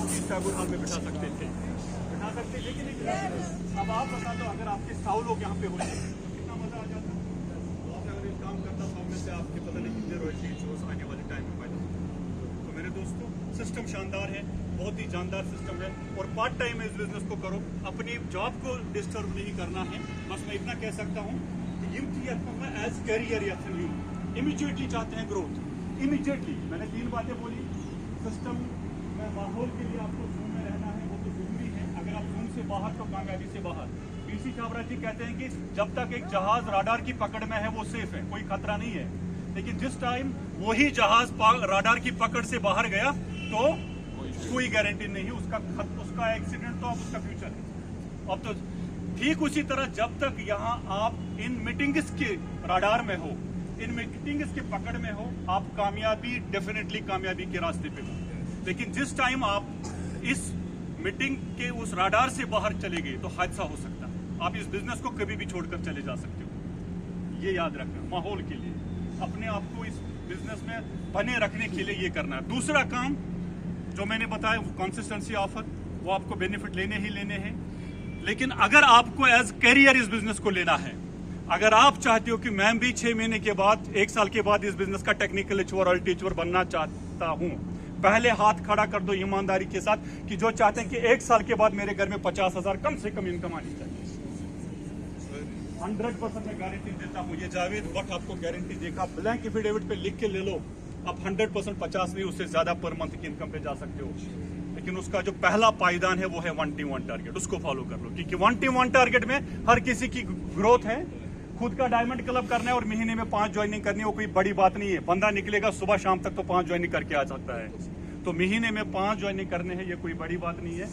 चीज travel hall में बिठा सकते थे, लेकिन अब आप बता दो अगर आपके 100 लोग यहाँ पे होते कितना मजा आ जाता। तो आप अगर काम करता 100 में से आपके पता नहीं कितने रॉयल्टी शोज आने वाले टाइम में पैदा। तो मेरे दोस्तों सिस्टम शानदार है, बहुत ही जानदार सिस्टम है, और पार्ट टाइम इस बिजनेस को करो, अपनी जॉब को डिस्टर्ब नहीं करना है। बस मैं इतना कह सकता हूँ कि एज करियर या इमीडिएटली चाहते हैं ग्रोथ, इमीडिएटली। मैंने 3 बातें बोली। सिस्टम में माहौल के लिए आपको जूम में रहना है, वो तो जरूरी है। अगर आप जूम से बाहर तो कामयाबी से बाहर। पीसी छाबरा जी कहते हैं कि जब तक एक जहाज राडार की पकड़ में है वो सेफ है, कोई खतरा नहीं है। लेकिन जिस टाइम वही जहाज राडार की पकड़ से बाहर गया तो कोई गारंटी नहीं, उसका एक्सीडेंट तो अब उसका फ्यूचर है। अब तो ठीक उसी तरह जब तक यहाँ आप इन मीटिंग्स के राडार में हो, इन मीटिंग्स के पकड़ में हो, आप कामयाबी डेफिनेटली कामयाबी के रास्ते पे हो। लेकिन जिस टाइम आप इस मीटिंग के उस राडार से बाहर चले गए तो हादसा हो सकता है। आप इस बिजनेस को कभी भी छोड़कर चले जा सकते हो, ये याद रखना। माहौल के लिए अपने आप को इस बिजनेस में बने रखने के लिए ये करना है। दूसरा काम जो मैंने बताया वो कंसिस्टेंसी ऑफर, वो आपको बेनिफिट लेने ही लेने हैं। लेकिन अगर आपको एज करियर इस बिजनेस को लेना है, अगर आप चाहते हो कि मैं भी 6 महीने के बाद 1 साल के बाद इस बिजनेस का टेक्निकल एचओआर टीचर बनना चाहता हूं, पहले हाथ खड़ा कर दो ईमानदारी के साथ कि जो चाहते हैं कि 1 साल के बाद मेरे घर में 50,000 कम से कम इनकम आनी चाहिए। 100% मैं गारंटी देता हूं। ये जावेद भट्ट आपको गारंटी देगा, ब्लैंक एफिडेविट पे लिख के ले लो। आप 100% 50 नहीं उससे ज्यादा पर मंथ की इनकम पे जा सकते हो। लेकिन उसका जो पहला पायदान है वो है 1T1 टारगेट, उसको फॉलो कर लो। क्योंकि 1T1 टारगेट में हर किसी की ग्रोथ है। खुद का डायमंड क्लब करना है और महीने में 5 ज्वाइनिंग करनी है, वो कोई बड़ी बात नहीं है। बंदा निकलेगा सुबह शाम तक तो 5 ज्वाइनिंग करके आ सकता है। तो महीने में 5 ज्वाइनिंग करने हैं, ये कोई बड़ी बात नहीं है।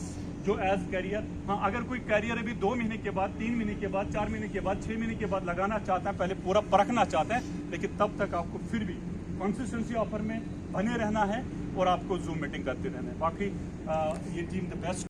जो एज कैरियर, हाँ अगर कोई कैरियर अभी 2 महीने के बाद, 3 महीने के बाद, 4 महीने के बाद, 6 महीने के बाद लगाना चाहता है, पहले पूरा परखना चाहते हैं, लेकिन तब तक आपको फिर भी कंसिस्टेंसी ऑफर में बने रहना है और आपको जूम मीटिंग करते रहना है। बाकी ये टीम द बेस्ट।